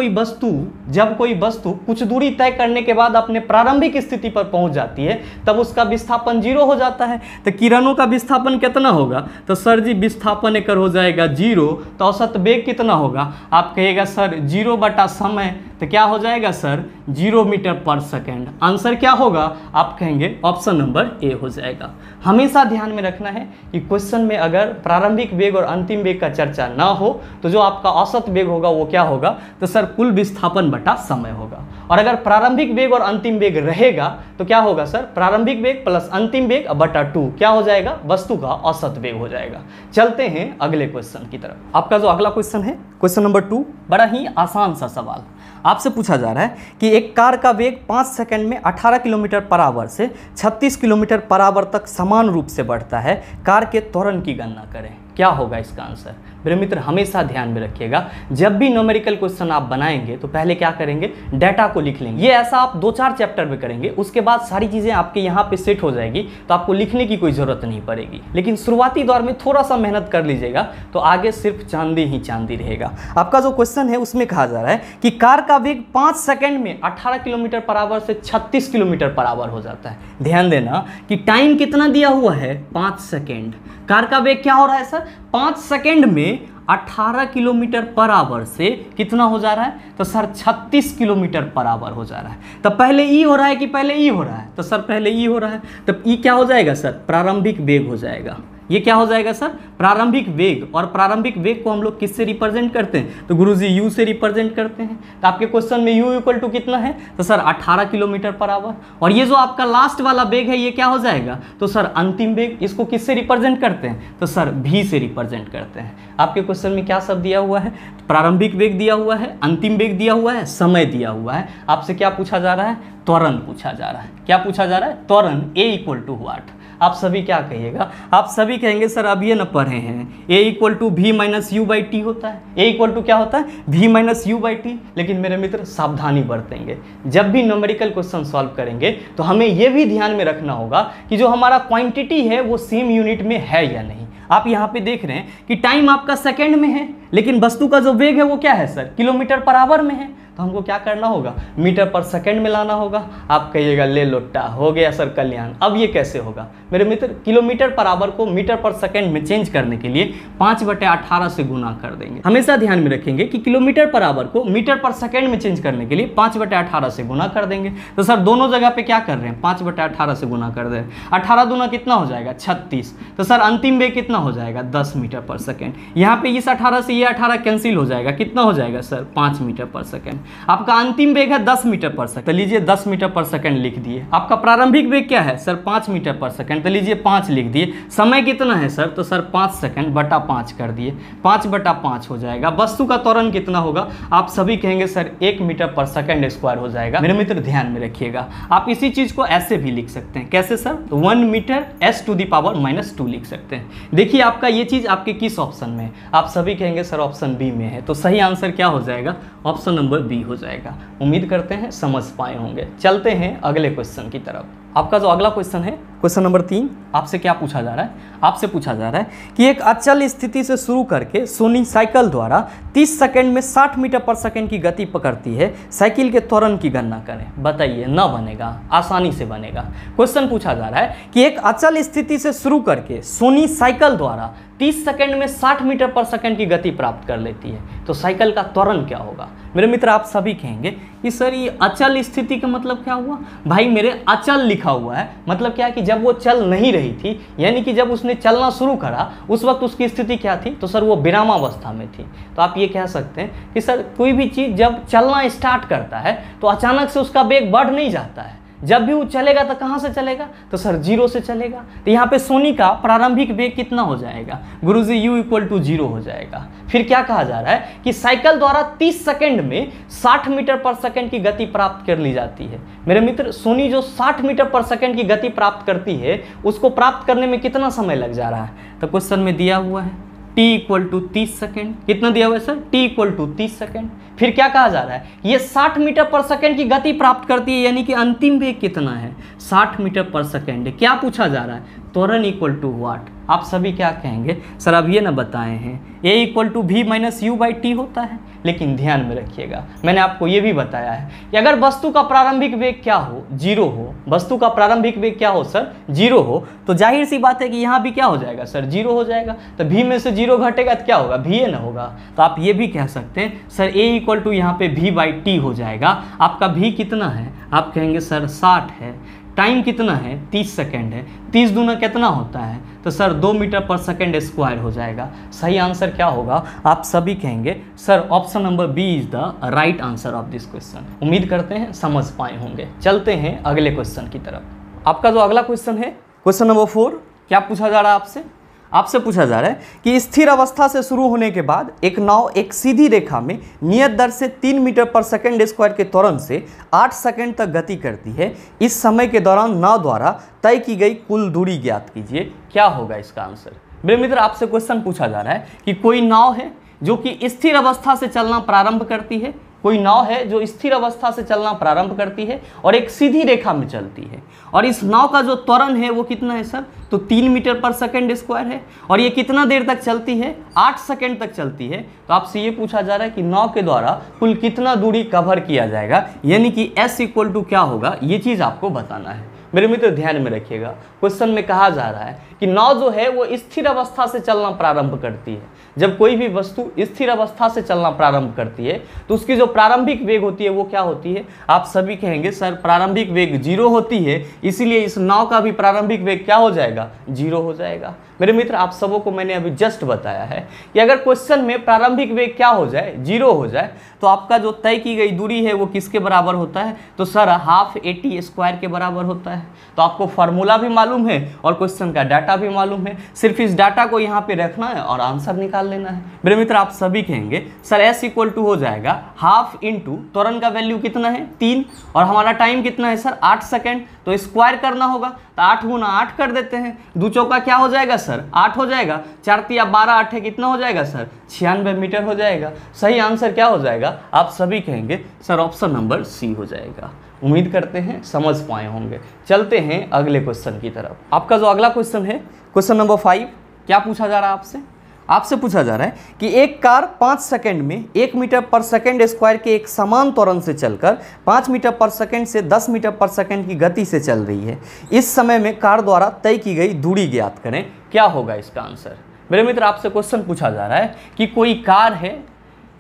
कोई वस्तु कुछ दूरी तय करने के बाद अपने प्रारंभिक स्थिति पर पहुंच जाती है तब उसका विस्थापन 0 हो जाता है। तो किरणों का विस्थापन कितना होगा? तो सर जी विस्थापन एकर हो जाएगा 0। तो औसत वेग कितना होगा? आप कहिएगा सर 0 बटा समय, तो क्या हो जाएगा सर? 0 मीटर पर सेकेंड। आंसर क्या होगा? आप कहेंगे ऑप्शन नंबर ए हो जाएगा। हमेशा ध्यान में रखना है कि क्वेश्चन में अगर प्रारंभिक वेग और अंतिम वेग का चर्चा ना हो तो जो आपका औसत वेग होगा वो क्या होगा? तो सर कुल विस्थापन बटा समय होगा। और अगर प्रारंभिक वेग और अंतिम वेग रहेगा तो क्या होगा सर? प्रारंभिक वेग प्लस अंतिम वेग बटा 2 क्या हो जाएगा? वस्तु का औसत वेग हो जाएगा। चलते हैं अगले क्वेश्चन की तरफ। आपका जो अगला क्वेश्चन है क्वेश्चन नंबर 2, बड़ा ही आसान सा सवाल आपसे पूछा जा रहा है कि एक कार का वेग 5 सेकंड में 18 किलोमीटर पर आवर से 36 किलोमीटर पर आवर तक समान रूप से बढ़ता है। कार के त्वरण की गणना करें। क्या होगा इसका आंसर? मेरे मित्र हमेशा ध्यान में रखिएगा, जब भी न्यूमेरिकल क्वेश्चन आप बनाएंगे तो पहले क्या करेंगे? डाटा को लिख लेंगे। ये ऐसा आप 2-4 चैप्टर में करेंगे, उसके बाद सारी चीज़ें आपके यहाँ पे सेट हो जाएगी तो आपको लिखने की कोई ज़रूरत नहीं पड़ेगी। लेकिन शुरुआती दौर में थोड़ा सा मेहनत कर लीजिएगा तो आगे सिर्फ चांदी ही चांदी रहेगा। आपका जो क्वेश्चन है उसमें कहा जा रहा है कि कार का वेग 5 सेकंड में 18 किलोमीटर पर आवर से 36 किलोमीटर पर आवर हो जाता है। ध्यान देना कि टाइम कितना दिया हुआ है? 5 सेकंड। कार का वेग क्या हो रहा है सर? 5 सेकंड में 18 किलोमीटर पर आवर से कितना हो जा रहा है? तो सर 36 किलोमीटर पर आवर हो जा रहा है। तो पहले ई हो रहा है कि पहले ई हो रहा है? तो सर पहले ई हो रहा है। तो ई क्या हो जाएगा सर? प्रारंभिक वेग हो जाएगा। ये क्या हो जाएगा सर? प्रारंभिक वेग। और प्रारंभिक वेग को हम लोग किससे रिप्रेजेंट करते हैं? तो गुरुजी यू से रिप्रेजेंट करते हैं। तो आपके क्वेश्चन में यू इक्वल टू कितना है? तो सर 18 किलोमीटर पर आवर। और ये जो आपका लास्ट वाला वेग है ये क्या हो जाएगा? तो सर अंतिम वेग। इसको किससे रिप्रेजेंट करते हैं? तो सर भी से रिप्रेजेंट करते हैं। आपके क्वेश्चन में क्या सब दिया हुआ है? प्रारंभिक वेग दिया हुआ है, अंतिम वेग दिया हुआ है, समय दिया हुआ है। आपसे क्या पूछा जा रहा है? त्वरण पूछा जा रहा है। क्या पूछा जा रहा है? त्वरण। ए इक्वल टू व्हाट? आप सभी क्या कहिएगा? आप सभी कहेंगे सर अब ये न पढ़े हैं, ए इक्वल टू भी माइनस यू बाई टी होता है। ए इक्वल टू क्या होता है? भी माइनस यू बाई टी। लेकिन मेरे मित्र सावधानी बरतेंगे, जब भी न्यूमेरिकल क्वेश्चन सॉल्व करेंगे तो हमें यह भी ध्यान में रखना होगा कि जो हमारा क्वांटिटी है वो सेम यूनिट में है या नहीं। आप यहाँ पे देख रहे हैं कि टाइम आपका सेकंड में है लेकिन वस्तु का जो वेग है वो क्या है सर? किलोमीटर पर आवर में है। तो हमको क्या करना होगा? मीटर पर सेकंड में लाना होगा। आप कहिएगा ले लोटा हो गया सर कल्याण। अब ये कैसे होगा मेरे मित्र? किलोमीटर पर आवर को मीटर पर सेकंड में चेंज करने के लिए 5/18 से गुना कर देंगे। हमेशा ध्यान में रखेंगे कि किलोमीटर पर आवर को मीटर पर सेकंड में चेंज करने के लिए 5/18 से गुना कर देंगे। तो सर दोनों जगह पे क्या कर रहे हैं? 5/18 से गुना कर दे रहे हैं। 18 दूना कितना हो जाएगा? 36। तो सर अंतिम वेग कितना हो जाएगा? 10 मीटर पर सेकेंड। यहाँ पे इस 18 से ये 18 कैंसिल हो जाएगा। कितना हो जाएगा सर? 5 मीटर पर सेकेंड। आपका अंतिम वेग है 10 मीटर पर सेकंड। तो लीजिए 10 मीटर पर सेकंड लिख दिए। आपका प्रारंभिक वेग क्या है सर? 5 मीटर पर सेकंड। तो लीजिए 5 लिख दिए। समय कितना है सर? तो सर 5 सेकंड बटा 5 कर दिए। 5/5 हो जाएगा। वस्तु का त्वरण कितना होगा? आप सभी कहेंगे सर 1 मीटर पर सेकंड स्क्वायर हो जाएगा। मेरे मित्र ध्यान में रखिएगा, आप इसी चीज को ऐसे भी लिख सकते हैं। कैसे सर? 1 मीटर s⁻⁻2 लिख सकते हैं। देखिए आपका ये चीज आपके किस ऑप्शन में है? आप सभी कहेंगे सर ऑप्शन बी में है। तो सही आंसर क्या हो जाएगा? ऑप्शन नंबर बी हो जाएगा। उम्मीद करते हैं समझ पाए होंगे। चलते हैं अगले क्वेश्चन की तरफ। आपका जो अगला क्वेश्चन है क्वेश्चन नंबर 3, आपसे क्या पूछा जा रहा है? आपसे पूछा जा रहा है कि एक अचल स्थिति से शुरू करके सोनी साइकिल द्वारा 30 सेकंड में 60 मीटर पर सेकंड की गति पकड़ती है। साइकिल के त्वरण की गणना करें। बताइए। ना बनेगा, आसानी से बनेगा। क्वेश्चन पूछा जा रहा है कि एक अचल स्थिति से शुरू करके सोनी साइकिल द्वारा 30 सेकंड में 60 मीटर पर सेकंड की गति प्राप्त कर लेती है, तो साइकिल का त्वरण क्या होगा? मेरे मित्र आप सभी कहेंगे कि सर ये अचल स्थिति का मतलब क्या हुआ? भाई मेरे अचल लिखा हुआ है, मतलब क्या है कि जब वो चल नहीं रही थी, यानी कि जब उसने चलना शुरू करा उस वक्त उसकी स्थिति क्या थी? तो सर वो विरामावस्था में थी। तो आप ये कह सकते हैं कि सर कोई भी चीज़ जब चलना स्टार्ट करता है तो अचानक से उसका वेग बढ़ नहीं जाता है। जब भी वो चलेगा तो कहाँ से चलेगा? तो सर 0 से चलेगा। तो यहाँ पे सोनी का प्रारंभिक वेग कितना हो जाएगा? गुरुजी u इक्वल टू 0 हो जाएगा। फिर क्या कहा जा रहा है कि साइकिल द्वारा 30 सेकंड में 60 मीटर पर सेकंड की गति प्राप्त कर ली जाती है। मेरे मित्र सोनी जो 60 मीटर पर सेकंड की गति प्राप्त करती है उसको प्राप्त करने में कितना समय लग जा रहा है? तो क्वेश्चन में दिया हुआ है t इक्वल टू 30 सेकेंड। कितना दिया हुआ है sir? t equal to 30 second. फिर क्या कहा जा रहा है? ये 60 मीटर पर सेकेंड की गति प्राप्त करती है, यानी कि अंतिम वेग कितना है? 60 मीटर पर सेकेंड। क्या पूछा जा रहा है? त्वरण इक्वल टू व्हाट? आप सभी क्या कहेंगे सर अब ये ना बताए हैं a equal to v minus U by T होता है। लेकिन ध्यान में रखिएगा मैंने आपको ये भी बताया है कि अगर वस्तु का प्रारंभिक वेग क्या हो, जीरो हो, वस्तु का प्रारंभिक वेग क्या हो सर, जीरो हो, तो जाहिर सी बात है कि यहाँ भी क्या हो जाएगा सर, जीरो हो जाएगा। तो v में से जीरो घटेगा तो क्या होगा, va ना होगा। तो आप ये भी कह सकते हैं सर a इक्वल टू यहाँ पे v बाई टी हो जाएगा। आपका v कितना है, आप कहेंगे सर 60 है, टाइम कितना है 30 सेकेंड है, 30 दूना कितना होता है, तो सर 2 मीटर पर सेकेंड स्क्वायर हो जाएगा। सही आंसर क्या होगा, आप सभी कहेंगे sir option number B is the right answer of this question. उम्मीद करते हैं समझ पाए होंगे। चलते हैं अगले क्वेश्चन की तरफ। आपका जो अगला क्वेश्चन है क्वेश्चन नंबर 4, क्या पूछा जा रहा है आपसे पूछा जा रहा है कि स्थिर अवस्था से शुरू होने के बाद एक नाव एक सीधी रेखा में नियत दर से 3 मीटर पर सेकंड स्क्वायर के त्वरण से 8 सेकंड तक गति करती है। इस समय के दौरान नाव द्वारा तय की गई कुल दूरी ज्ञात कीजिए। क्या होगा इसका आंसर। मेरे मित्र आपसे क्वेश्चन पूछा जा रहा है कि कोई नाव है जो कि स्थिर अवस्था से चलना प्रारंभ करती है, कोई नाव है जो स्थिर अवस्था से चलना प्रारंभ करती है और एक सीधी रेखा में चलती है, और इस नाव का जो त्वरण है वो कितना है सर, तो 3 मीटर पर सेकंड स्क्वायर है, और ये कितना देर तक चलती है, 8 सेकंड तक चलती है। तो आपसे ये पूछा जा रहा है कि नाव के द्वारा कुल कितना दूरी कवर किया जाएगा, यानी कि s इक्वल टू क्या होगा, ये चीज़ आपको बताना है। मेरे मित्र ध्यान में रखिएगा, क्वेश्चन में कहा जा रहा है कि नाव जो है वो स्थिर अवस्था से चलना प्रारंभ करती है। जब कोई भी वस्तु स्थिर अवस्था से चलना प्रारंभ करती है तो उसकी जो प्रारंभिक वेग होती है वो क्या होती है, आप सभी कहेंगे सर प्रारंभिक वेग 0 होती है, इसीलिए इस नाव का भी प्रारंभिक वेग क्या हो जाएगा, 0 हो जाएगा। मेरे मित्र आप सबों को मैंने अभी जस्ट बताया है कि अगर क्वेश्चन में प्रारंभिक वेग क्या हो जाए, 0 हो जाए, तो आपका जो तय की गई दूरी है वो किसके बराबर होता है, तो सर हाफ AT स्क्वायर के बराबर होता है। तो आपको फार्मूला भी मालूम है और क्वेश्चन का डाटा भी मालूम है, सिर्फ इस डाटा को यहाँ पे रखना है और आंसर निकाल लेना है। मेरे मित्र आप सभी कहेंगे सर s इक्वल टू हो जाएगा हाफ इंटू त्वरण का वैल्यू कितना है 3, और हमारा टाइम कितना है सर 8 सेकेंड, तो स्क्वायर करना होगा, तो 8 गुना 8 कर देते हैं, 2 चौका क्या हो जाएगा सर 8 हो जाएगा, 4 तिया 12 8 है कितना हो जाएगा सर 96 मीटर हो जाएगा। सही आंसर क्या हो जाएगा, आप सभी कहेंगे सर ऑप्शन नंबर सी हो जाएगा। उम्मीद करते हैं समझ पाए होंगे। चलते हैं अगले क्वेश्चन की तरफ। आपका जो अगला क्वेश्चन है क्वेश्चन नंबर 5, क्या पूछा जा रहा है आपसे पूछा जा रहा है कि एक कार 5 सेकंड में 1 मीटर पर सेकंड स्क्वायर के एक समान त्वरण से चलकर 5 मीटर पर सेकंड से 10 मीटर पर सेकंड की गति से चल रही है। इस समय में कार द्वारा तय की गई दूरी ज्ञात करें। क्या होगा इसका आंसर। मेरे मित्र आपसे क्वेश्चन पूछा जा रहा है कि कोई कार है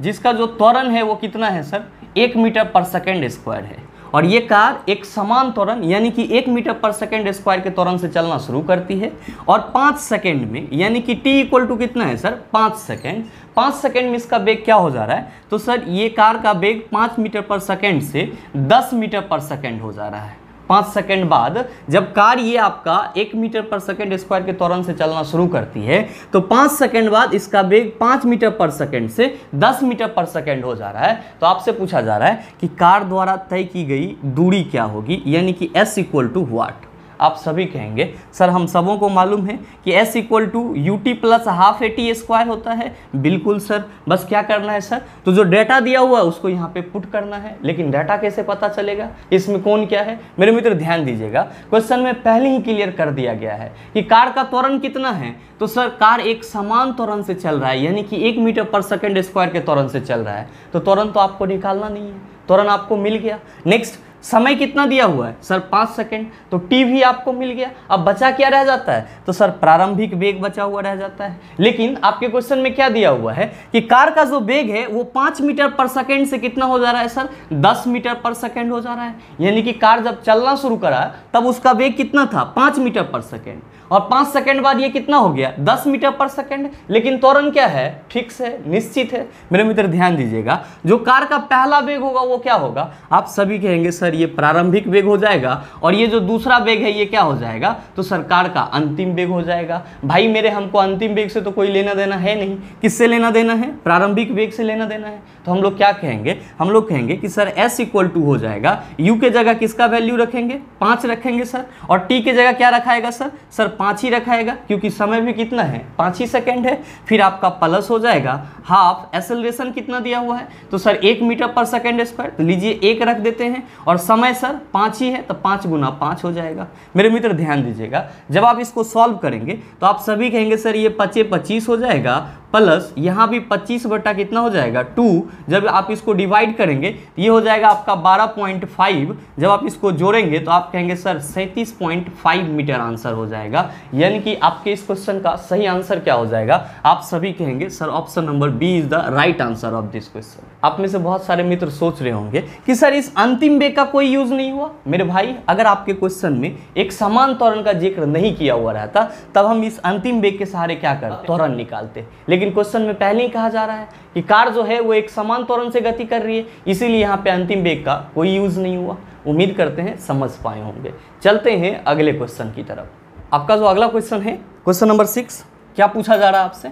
जिसका जो त्वरण है वो कितना है सर, 1 मीटर पर सेकंड स्क्वायर है, और ये कार एक समान त्वरण यानी कि 1 मीटर पर सेकंड स्क्वायर के त्वरण से चलना शुरू करती है, और 5 सेकंड में यानी कि t इक्वल टू कितना है सर 5 सेकंड, 5 सेकंड में इसका वेग क्या हो जा रहा है, तो सर ये कार का वेग 5 मीटर पर सेकंड से 10 मीटर पर सेकंड हो जा रहा है। 5 सेकंड बाद जब कार ये आपका 1 मीटर पर सेकंड स्क्वायर के त्वरण से चलना शुरू करती है, तो 5 सेकंड बाद इसका वेग 5 मीटर पर सेकंड से 10 मीटर पर सेकंड हो जा रहा है। तो आपसे पूछा जा रहा है कि कार द्वारा तय की गई दूरी क्या होगी, यानी कि s इक्वल टू व्हाट। आप सभी कहेंगे सर हम सबों को मालूम है कि s equal to UT plus half AT square होता है। बिल्कुल सर, बस क्या करना है सर, तो जो डेटा दिया हुआ है उसको यहाँ पे पुट करना है। लेकिन डाटा कैसे पता चलेगा, इसमें कौन क्या है। मेरे मित्र ध्यान दीजिएगा, क्वेश्चन में पहले ही क्लियर कर दिया गया है कि कार का त्वरण कितना है, तो सर कार एक समान त्वरण से चल रहा है, यानी कि 1 मीटर पर सेकंड स्क्वायर के त्वरण से चल रहा है। तो त्वरण तो आपको निकालना नहीं है, त्वरण आपको मिल गया। नेक्स्ट समय कितना दिया हुआ है सर 5 सेकंड, तो t भी आपको मिल गया। अब बचा क्या रह जाता है, तो सर प्रारंभिक वेग बचा हुआ रह जाता है। लेकिन आपके क्वेश्चन में क्या दिया हुआ है कि कार का जो वेग है वो 5 मीटर पर सेकंड से कितना हो जा रहा है सर 10 मीटर पर सेकंड हो जा रहा है। यानी कि कार जब चलना शुरू करा तब उसका वेग कितना था 5 मीटर पर सेकंड, और 5 सेकंड बाद ये कितना हो गया 10 मीटर पर सेकंड। लेकिन त्वरण क्या है, फिक्स है, निश्चित है। मेरे मित्र ध्यान दीजिएगा, जो कार का पहला वेग होगा वो क्या होगा, आप सभी कहेंगे सर ये प्रारंभिक वेग हो जाएगा, और ये जो दूसरा वेग है ये क्या हो जाएगा, तो सर कार का अंतिम वेग हो जाएगा। भाई मेरे हमको अंतिम वेग से तो कोई लेना देना है नहीं, किससे लेना देना है, प्रारंभिक वेग से लेना देना है। तो हम लोग क्या कहेंगे, हम लोग कहेंगे कि सर s इक्वल टू हो जाएगा, u के जगह किसका वैल्यू रखेंगे 5 रखेंगे सर, और t के जगह क्या रखाएगा सर 5 ही रखाएगा, क्योंकि समय भी कितना है 5 ही सेकंड है। फिर आपका प्लस हो जाएगा हाफ, एक्सेलरेशन कितना दिया हुआ है, तो सर 1 मीटर पर सेकंड स्क्वायर, तो लीजिए 1 रख देते हैं, और समय सर 5 ही है, तो 5 गुना 5 हो जाएगा। मेरे मित्र ध्यान दीजिएगा, जब आप इसको सॉल्व करेंगे तो आप सभी कहेंगे सर ये 25 हो जाएगा, प्लस यहाँ भी 25 बटा कितना हो जाएगा 2। जब आप इसको डिवाइड करेंगे तो ये हो जाएगा आपका 12.5। जब आप इसको जोड़ेंगे तो आप कहेंगे सर 37.5 मीटर आंसर हो जाएगा। यानी कि आपके इस क्वेश्चन का सही आंसर क्या हो जाएगा, आप सभी कहेंगे sir option number B is the right answer of this question. आप में से बहुत सारे मित्र सोच रहे होंगे कि सर इस अंतिम वेग का कोई यूज नहीं हुआ। मेरे भाई, अगर आपके क्वेश्चन में एक समान त्वरण का जिक्र नहीं किया हुआ रहता तब हम इस अंतिम वेग के सहारे क्या करते, त्वरण निकालते। लेकिन क्वेश्चन में पहले ही कहा जा रहा है कि कार जो है वो एक समान त्वरण से गति कर रही है, इसीलिए यहाँ पे अंतिम वेग का कोई यूज नहीं हुआ। उम्मीद करते हैं समझ पाए होंगे। चलते हैं अगले क्वेश्चन की तरफ। आपका जो अगला क्वेश्चन है, क्वेश्चन नंबर 6, क्या पूछा जा रहा है आपसे?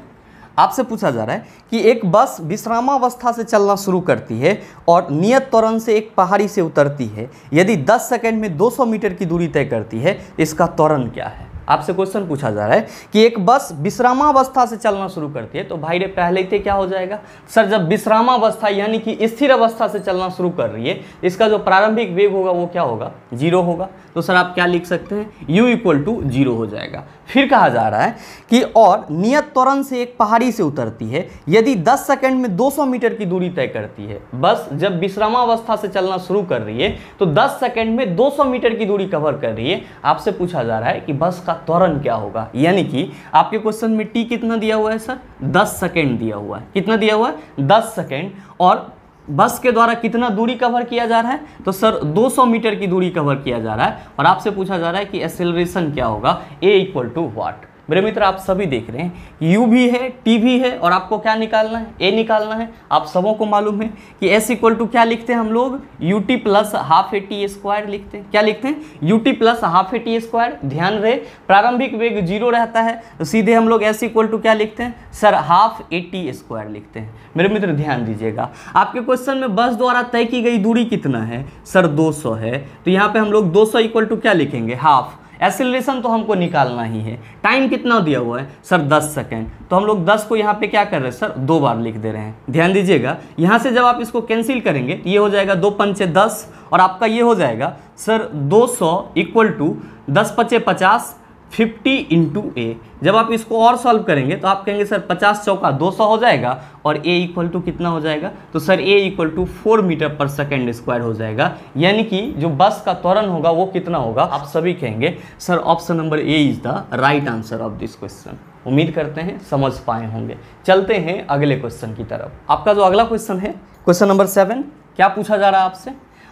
आपसे पूछा जा रहा है कि एक बस विश्रामावस्था से चलना शुरू करती है और नियत त्वरण से एक पहाड़ी से उतरती है। यदि 10 सेकंड में 200 मीटर की दूरी तय करती है, इसका त्वरण क्या है? आपसे क्वेश्चन पूछा जा रहा है कि एक बस विश्रामावस्था से चलना शुरू करती है, तो भाई रे पहले ही क्या हो जाएगा सर, जब विश्रामावस्था यानी कि स्थिर अवस्था से चलना शुरू कर रही है, इसका जो प्रारंभिक वेग होगा वो क्या होगा, 0 होगा। तो सर आप क्या लिख सकते हैं, u = 0 हो जाएगा। फिर कहा जा रहा है कि और नियत त्वरण से एक पहाड़ी से उतरती है, यदि 10 सेकंड में 200 मीटर की दूरी तय करती है। बस जब विश्रामावस्था से चलना शुरू कर रही है तो 10 सेकंड में 200 मीटर की दूरी कवर कर रही है। आपसे पूछा जा रहा है कि बस का त्वरण क्या होगा, यानी कि आपके क्वेश्चन में t कितना दिया हुआ है सर, 10 सेकंड दिया हुआ है। कितना दिया हुआ है, 10 सेकंड। और बस के द्वारा कितना दूरी कवर किया जा रहा है, तो सर 200 मीटर की दूरी कवर किया जा रहा है। और आपसे पूछा जा रहा है कि एक्सेलरेशन क्या होगा, a = what। मेरे मित्र आप सभी देख रहे हैं u भी है, t भी है, और आपको क्या निकालना है, a निकालना है। आप सबों को मालूम है कि s = क्या लिखते हैं हम लोग, ut + ½ AT² लिखते हैं। क्या लिखते हैं, ut + ½ AT²। ध्यान रहे प्रारंभिक वेग 0 रहता है, तो सीधे हम लोग s = क्या लिखते हैं सर, ½ AT² लिखते हैं। मेरे मित्र ध्यान दीजिएगा, आपके क्वेश्चन में बस द्वारा तय की गई दूरी कितना है सर, 200 है, तो यहाँ पे हम लोग 200 = क्या लिखेंगे, ½। एक्सेलरेशन तो हमको निकालना ही है। टाइम कितना दिया हुआ है सर, 10 सेकंड, तो हम लोग 10 को यहाँ पे क्या कर रहे हैं सर, 2 बार लिख दे रहे हैं। ध्यान दीजिएगा, यहाँ से जब आप इसको कैंसिल करेंगे ये हो जाएगा 2 पंचे 10, और आपका ये हो जाएगा सर 200 = 10 पचे 50, 50 × a। जब आप इसको और सॉल्व करेंगे तो आप कहेंगे सर 50 चौका 200 हो जाएगा, और a = कितना हो जाएगा, तो सर a = 4 मीटर/सेकंड² हो जाएगा। यानी कि जो बस का त्वरण होगा वो कितना होगा, आप सभी कहेंगे sir option number a is the right answer of this question. उम्मीद करते हैं समझ पाए होंगे। चलते हैं अगले क्वेश्चन की तरफ। आपका जो अगला क्वेश्चन है, क्वेश्चन नंबर 7, क्या पूछा जा रहा है आपसे?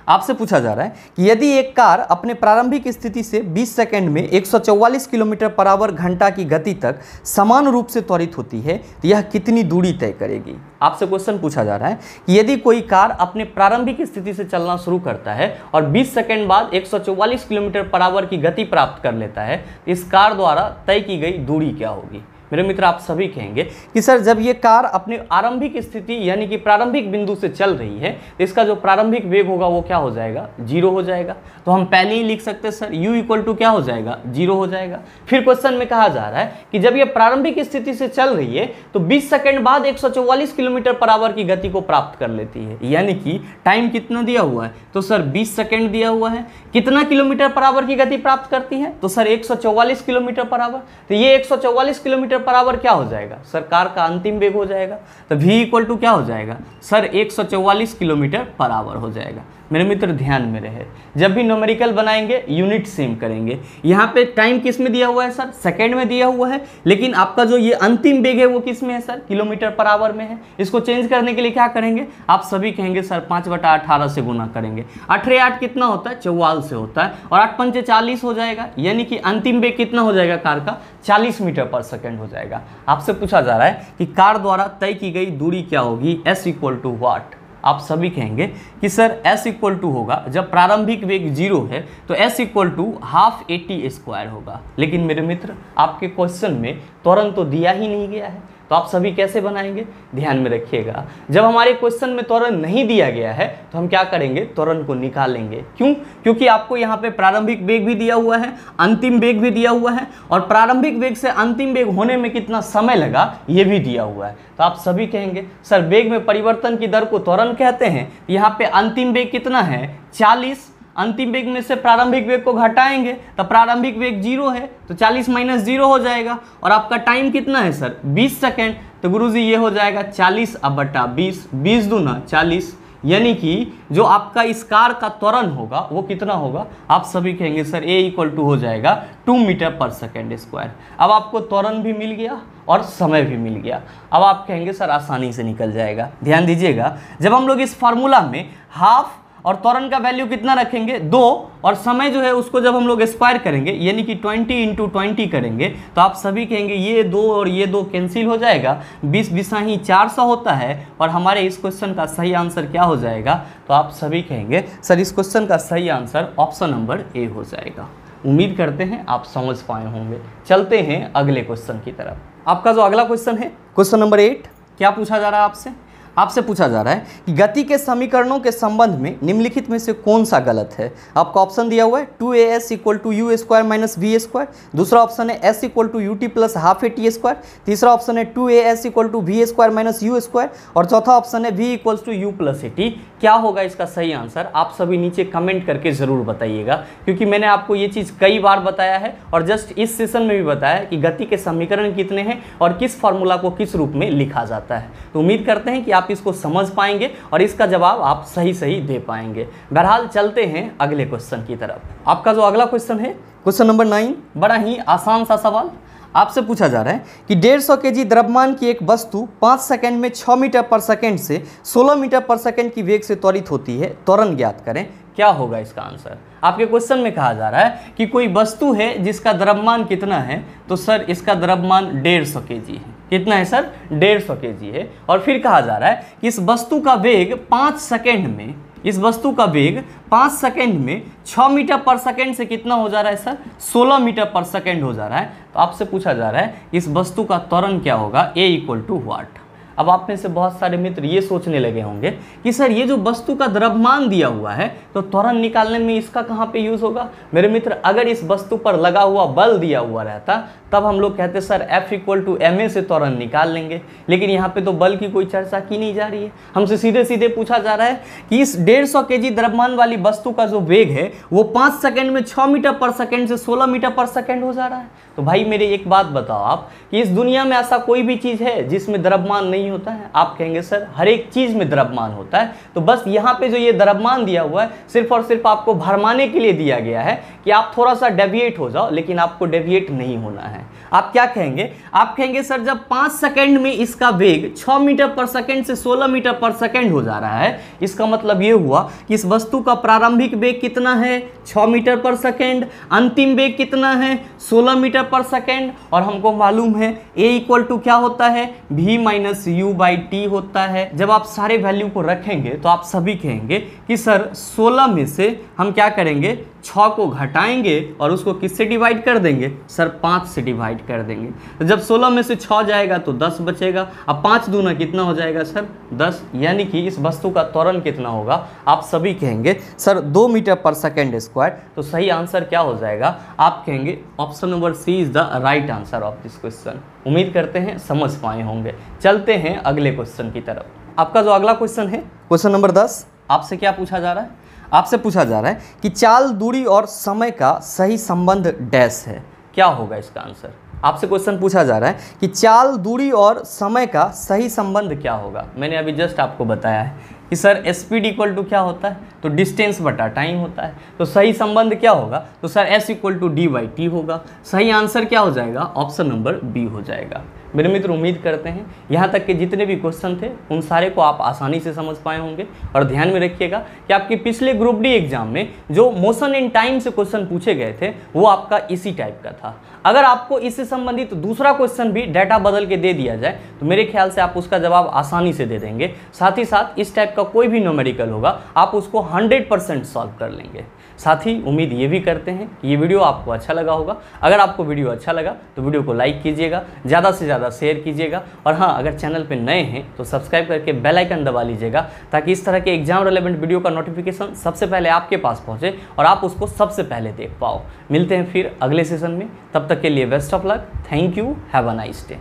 आपसे पूछा जा रहा है कि यदि एक कार अपने प्रारंभिक स्थिति से 20 सेकंड में 144 किलोमीटर/आवर घंटा की गति तक समान रूप से त्वरित होती है, तो यह कितनी दूरी तय करेगी? आपसे क्वेश्चन पूछा जा रहा है कि यदि कोई कार अपने प्रारंभिक स्थिति से चलना शुरू करता है और 20 सेकंड बाद 144 किलोमीटर/आवर की गति प्राप्त कर लेता है, तो इस कार द्वारा तय की गई दूरी क्या होगी? मेरे मित्र आप सभी कहेंगे कि सर जब ये कार अपने आरंभिक स्थिति यानी कि प्रारंभिक बिंदु से चल रही है, तो इसका जो प्रारंभिक वेग होगा वो क्या हो जाएगा, 0 हो जाएगा। तो हम पहले ही लिख सकते हैं सर u = क्या हो जाएगा, 0 हो जाएगा। फिर क्वेश्चन में कहा जा रहा है कि जब ये प्रारंभिक स्थिति से चल रही है तो 20 सेकंड बाद 144 किलोमीटर/आवर की गति को प्राप्त कर लेती है। यानी कि टाइम कितना दिया हुआ है, तो सर 20 सेकंड दिया हुआ है। कितना किलोमीटर/आवर की गति प्राप्त करती है, तो सर 144 किलोमीटर/आवर। तो ये 144 किलोमीटर/आवर क्या हो जाएगा सर, कार का अंतिम वेग हो जाएगा। तो v = क्या हो जाएगा सर, 144 किलोमीटर/आवर हो जाएगा। मेरे मित्र ध्यान में रहे, जब भी न्यूमेरिकल बनाएंगे यूनिट सेम करेंगे। यहाँ पे टाइम किस में दिया हुआ है सर, सेकंड में दिया हुआ है, लेकिन आपका जो ये अंतिम वेग है वो किस में है सर, किलोमीटर/आवर में है। इसको चेंज करने के लिए क्या करेंगे, आप सभी कहेंगे सर 5/18 से गुना करेंगे। 8 8 कितना होता है, 44 से होता है, और 8 पंचे 40 हो जाएगा। यानी कि अंतिम वेग कितना हो जाएगा कार का, 40 मीटर/सेकंड हो जाएगा। आपसे पूछा जा रहा है कि कार द्वारा तय की गई दूरी क्या होगी, s = what। आप सभी कहेंगे कि सर s = होगा, जब प्रारंभिक वेग 0 है तो s = ½ AT² होगा। लेकिन मेरे मित्र आपके क्वेश्चन में त्वरण तो दिया ही नहीं गया है, तो आप सभी कैसे बनाएंगे, ध्यान में रखिएगा। जब हमारे क्वेश्चन में त्वरण नहीं दिया गया है तो हम क्या करेंगे, त्वरण को निकालेंगे। क्यों, क्योंकि आपको यहाँ पे प्रारंभिक वेग भी दिया हुआ है, अंतिम वेग भी दिया हुआ है, और प्रारंभिक वेग से अंतिम वेग होने में कितना समय लगा ये भी दिया हुआ है। तो आप सभी कहेंगे सर वेग में परिवर्तन की दर को त्वरण कहते हैं। यहाँ पे अंतिम वेग कितना है, 40, अंतिम वेग में से प्रारंभिक वेग को घटाएंगे तो प्रारंभिक वेग 0 है तो 40 माइनस 0 हो जाएगा। और आपका टाइम कितना है सर 20 सेकेंड, तो गुरुजी ये हो जाएगा 40 अब बटा 20, 20 दूना 40, यानी कि जो आपका इस कार का त्वरण होगा वो कितना होगा, आप सभी कहेंगे सर A इक्वल टू हो जाएगा 2 मीटर पर सेकेंड स्क्वायर। अब आपको त्वरण भी मिल गया और समय भी मिल गया। अब आप कहेंगे सर आसानी से निकल जाएगा। ध्यान दीजिएगा, जब हम लोग इस फार्मूला में हाफ और त्वरण का वैल्यू कितना रखेंगे 2 और समय जो है उसको जब हम लोग स्क्वायर करेंगे यानी कि 20 इंटू 20 करेंगे तो आप सभी कहेंगे ये 2 और ये 2 कैंसिल हो जाएगा, 20 बिसाही 400 होता है और हमारे इस क्वेश्चन का सही आंसर क्या हो जाएगा, तो आप सभी कहेंगे सर इस क्वेश्चन का सही आंसर ऑप्शन नंबर ए हो जाएगा। उम्मीद करते हैं आप समझ पाए होंगे। चलते हैं अगले क्वेश्चन की तरफ। आपका जो अगला क्वेश्चन है क्वेश्चन नंबर 8, क्या पूछा जा रहा है आपसे पूछा जा रहा है कि गति के समीकरणों के संबंध में निम्नलिखित में से कौन सा गलत है। आपको ऑप्शन दिया हुआ है 2as equal to U square minus V square, दूसरा ऑप्शन है s equal to ut plus half A T square, तीसरा ऑप्शन है 2as equal to V square minus U square और चौथा ऑप्शन है v equal to U plus A T. क्या होगा इसका सही आंसर, आप सभी नीचे कमेंट करके ज़रूर बताइएगा, क्योंकि मैंने आपको ये चीज़ कई बार बताया है और जस्ट इस सेशन में भी बताया कि गति के समीकरण कितने हैं और किस फार्मूला को किस रूप में लिखा जाता है। तो उम्मीद करते हैं कि आप इसको समझ पाएंगे और इसका जवाब आप सही दे पाएंगे। बहरहाल चलते हैं अगले क्वेश्चन की तरफ। आपका जो अगला क्वेश्चन है क्वेश्चन नंबर 9, बड़ा ही आसान सा सवाल आपसे पूछा जा रहा है कि 150 केजी द्रव्यमान की एक वस्तु 5 सेकंड में 6 मीटर पर सेकंड से 16 मीटर पर सेकंड की वेग से त्वरित होती है, त्वरण ज्ञात करें। क्या होगा इसका आंसर। आपके क्वेश्चन में कहा जा रहा है कि कोई वस्तु है जिसका द्रव्यमान कितना है, तो सर इसका द्रव्यमान 150 केजी है। कितना है सर 150 केजी है। और फिर कहा जा रहा है कि इस वस्तु का वेग 5 सेकंड में, इस वस्तु का वेग 5 सेकंड में 6 मीटर पर सेकंड से कितना हो जा रहा है सर 16 मीटर पर सेकंड हो जा रहा है। तो आपसे पूछा जा रहा है इस वस्तु का त्वरण क्या होगा, a इक्वल टू व्हाट। अब आप में से बहुत सारे मित्र ये सोचने लगे होंगे कि सर ये जो वस्तु का द्रव्यमान दिया हुआ है तो त्वरण निकालने में इसका कहाँ पे यूज होगा। मेरे मित्र, अगर इस वस्तु पर लगा हुआ बल दिया हुआ रहता तब हम लोग कहते sir F equal to ma से त्वरण निकाल लेंगे, लेकिन यहाँ पे तो बल की कोई चर्चा की नहीं जा रही है। हमसे सीधे पूछा जा रहा है कि इस 150 केजी द्रव्यमान वाली वस्तु का जो वेग है वो 5 सेकंड में 6 मीटर पर सेकंड से 16 मीटर पर सेकंड हो जा रहा है। तो भाई मेरे एक बात बताओ आप कि इस दुनिया में ऐसा कोई भी चीज़ है जिसमें द्रव्यमान नहीं होता है। आप कहेंगे सर हर एक चीज़ में द्रव्यमान होता है। तो बस यहाँ पे जो ये द्रव्यमान दिया हुआ है सिर्फ और सिर्फ आपको भरमाने के लिए दिया गया है कि आप थोड़ा सा डेविएट हो जाओ, लेकिन आपको डेविएट नहीं होना है। आप क्या कहेंगे, आप कहेंगे सर जब 5 सेकंड में इसका वेग 6 मीटर पर सेकंड से 16 मीटर पर सेकंड हो जा रहा है, इसका मतलब ये हुआ कि इस वस्तु का प्रारंभिक वेग कितना है 6 मीटर पर सेकंड, अंतिम वेग कितना है 16 मीटर पर सेकंड, और हमको मालूम है a इक्वल टू क्या होता है v minus U by T होता है। जब आप सारे वैल्यू को रखेंगे तो आप सभी कहेंगे कि सर 16 में से हम क्या करेंगे 6 को घटाएंगे और उसको किससे डिवाइड कर देंगे सर 5 से डिवाइड कर देंगे। तो जब 16 में से 6 जाएगा तो 10 बचेगा। अब 5 दूना कितना हो जाएगा सर 10, यानी कि इस वस्तु का त्वरण कितना होगा। आप सभी कहेंगे सर 2 मीटर पर सेकेंड स्क्वायर। तो सही आंसर क्या हो जाएगा, आप कहेंगे option number C is the right answer of this question. उम्मीद करते हैं समझ पाए होंगे। चलते हैं अगले क्वेश्चन की तरफ। आपका जो अगला क्वेश्चन है क्वेश्चन नंबर 10, आपसे क्या पूछा जा रहा है, आपसे पूछा जा रहा है कि चाल, दूरी और समय का सही संबंध डैश है। क्या होगा इसका आंसर। आपसे क्वेश्चन पूछा जा रहा है कि चाल, दूरी और समय का सही संबंध क्या होगा। मैंने अभी जस्ट आपको बताया है कि सर स्पीड इक्वल टू क्या होता है, तो डिस्टेंस बटा टाइम होता है। तो सही संबंध क्या होगा, तो sir s equal to D by T होगा। सही आंसर क्या हो जाएगा, ऑप्शन नंबर बी हो जाएगा। मेरे मित्र उम्मीद करते हैं यहाँ तक के जितने भी क्वेश्चन थे उन सारे को आप आसानी से समझ पाए होंगे। और ध्यान में रखिएगा कि आपके पिछले ग्रुप डी एग्जाम में जो मोशन इन टाइम से क्वेश्चन पूछे गए थे वो आपका इसी टाइप का था। अगर आपको इससे संबंधित दूसरा क्वेश्चन भी डाटा बदल के दे दिया जाए तो मेरे ख्याल से आप उसका जवाब आसानी से दे देंगे। साथ ही साथ इस टाइप का कोई भी न्यूमेरिकल होगा आप उसको 100% सॉल्व कर लेंगे। साथ ही उम्मीद ये भी करते हैं कि ये वीडियो आपको अच्छा लगा होगा। अगर आपको वीडियो अच्छा लगा तो वीडियो को लाइक कीजिएगा, ज़्यादा से ज़्यादा शेयर कीजिएगा, और हाँ अगर चैनल पे नए हैं तो सब्सक्राइब करके बेल आइकन दबा लीजिएगा ताकि इस तरह के एग्जाम रिलेवेंट वीडियो का नोटिफिकेशन सबसे पहले आपके पास पहुँचे और आप उसको सबसे पहले देख पाओ। मिलते हैं फिर अगले सेशन में, तब तक के लिए best of luck. Thank you, have a nice day.